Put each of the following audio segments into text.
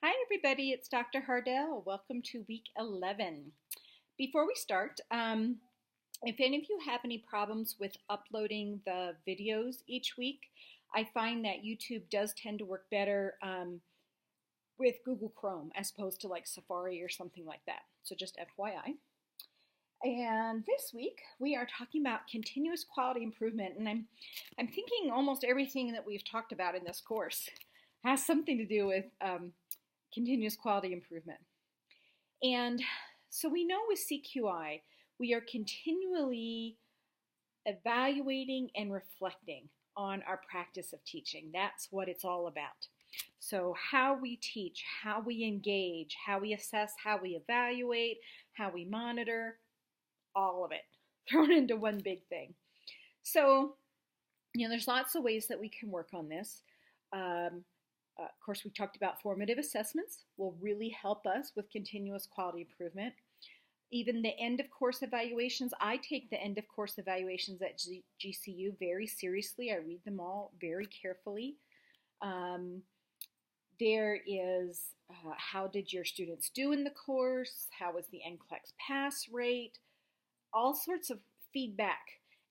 Hi, everybody. It's Dr. Hardell. Welcome to week 11. Before we start, if any of you have any problems with uploading the videos each week, I find that YouTube does tend to work better with Google Chrome as opposed to like Safari or something like that. So just FYI. And this week we are talking about continuous quality improvement, and I'm thinking almost everything that we've talked about in this course has something to do with continuous quality improvement. And so we know with CQI, we are continually evaluating and reflecting on our practice of teaching. That's what it's all about. So how we teach, how we engage, how we assess, how we evaluate, how we monitor, all of it thrown into one big thing. So, there's lots of ways that we can work on this. Of course, we talked about formative assessments will really help us with continuous quality improvement. Even the end of course evaluations, I take the end of course evaluations at GCU very seriously. I read them all very carefully. There is how did your students do in the course? How was the NCLEX pass rate? All sorts of feedback.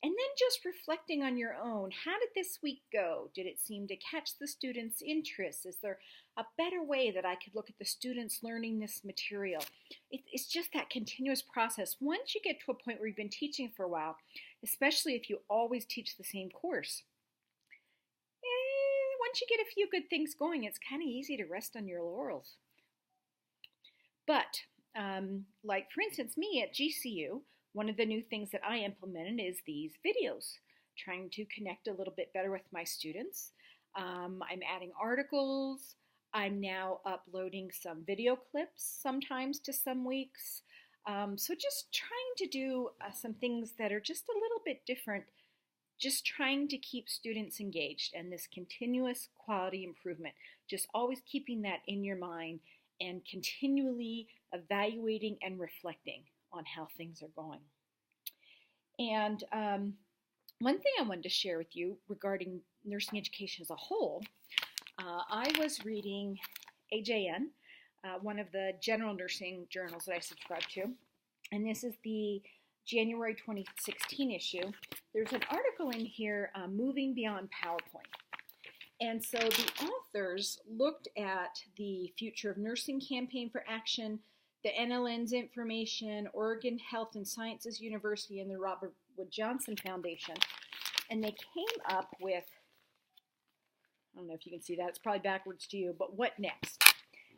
And then just reflecting on your own. How did this week go? Did it seem to catch the students' interest? Is there a better way that I could look at the students learning this material? It's just that continuous process. Once you get to a point where you've been teaching for a while, especially if you always teach the same course, once you get a few good things going, it's kind of easy to rest on your laurels. But, like for instance, me at GCU, one of the new things that I implemented is these videos, trying to connect a little bit better with my students. I'm adding articles. I'm now uploading some video clips sometimes to some weeks. So just trying to do some things that are just a little bit different, just trying to keep students engaged and this continuous quality improvement, just always keeping that in your mind and continually evaluating and reflecting on how things are going. And one thing I wanted to share with you regarding nursing education as a whole, I was reading AJN, one of the general nursing journals that I subscribe to, and this is the January 2016 issue. There's an article in here, Moving Beyond PowerPoint. And so the authors looked at the Future of Nursing Campaign for Action, the NLN's information, Oregon Health and Sciences University, and the Robert Wood Johnson Foundation. And they came up with, I don't know if you can see that, it's probably backwards to you, but what next?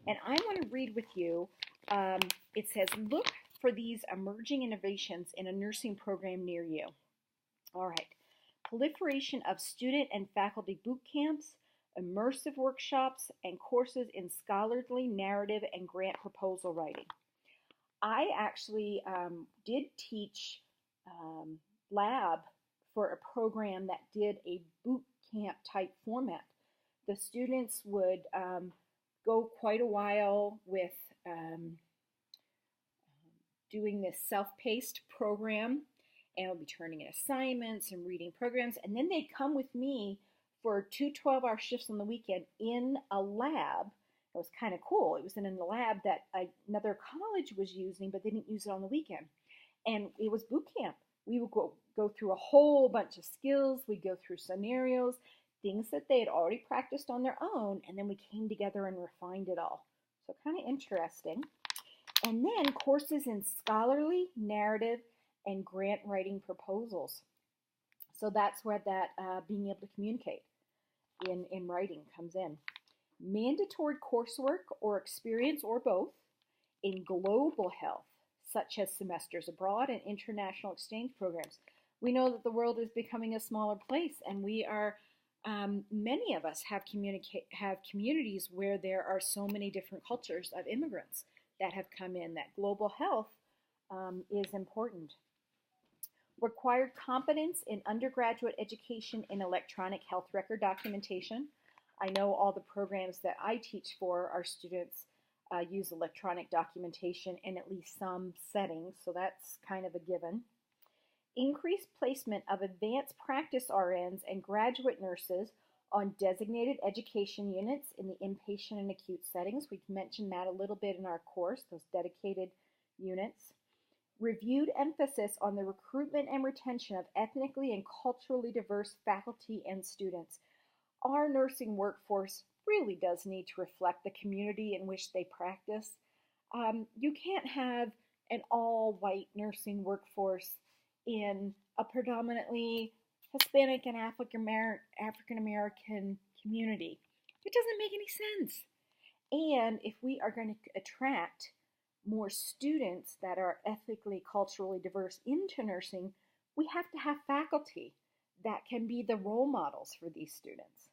And I want to read with you, it says, look for these emerging innovations in a nursing program near you. All right. Proliferation of student and faculty boot camps, immersive workshops, and courses in scholarly narrative and grant proposal writing. I actually did teach lab for a program that did a boot camp type format. The students would go quite a while with doing this self-paced program, and we'll be turning in assignments and reading programs, and then they'd come with me for 2 12-hour shifts on the weekend in a lab. It was kind of cool. It was in a lab that another college was using, but they didn't use it on the weekend. And it was boot camp. We would go through a whole bunch of skills. We'd go through scenarios, things that they had already practiced on their own, and then we came together and refined it all. So kind of interesting. And then courses in scholarly, narrative, and grant writing proposals. So that's where that being able to communicate in writing comes in. Mandatory coursework or experience or both in global health, such as semesters abroad and international exchange programs. We know that the world is becoming a smaller place, and we are, many of us have communities where there are so many different cultures of immigrants that have come in, that global health is important. Required competence in undergraduate education in electronic health record documentation. I know all the programs that I teach for our students use electronic documentation in at least some settings, so that's kind of a given. Increased placement of advanced practice RNs and graduate nurses on designated education units in the inpatient and acute settings. We've mentioned that a little bit in our course, those dedicated units. Reviewed emphasis on the recruitment and retention of ethnically and culturally diverse faculty and students. Our nursing workforce really does need to reflect the community in which they practice. You can't have an all-white nursing workforce in a predominantly Hispanic and African American community. It doesn't make any sense. And if we are going to attract more students that are ethnically, culturally diverse into nursing, we have to have faculty that can be the role models for these students.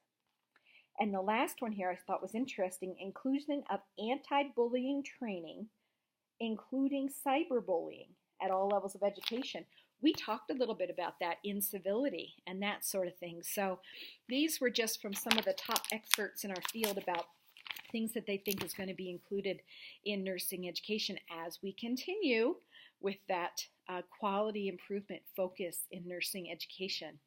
And the last one here I thought was interesting, inclusion of anti-bullying training, including cyberbullying at all levels of education. We talked a little bit about that in civility and that sort of thing. So these were just from some of the top experts in our field about things that they think is going to be included in nursing education as we continue with that quality improvement focus in nursing education.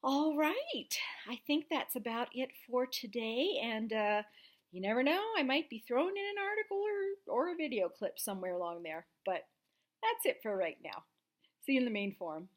All right, I think that's about it for today, and you never know, I might be throwing in an article or a video clip somewhere along there, but that's it for right now. See you in the main forum.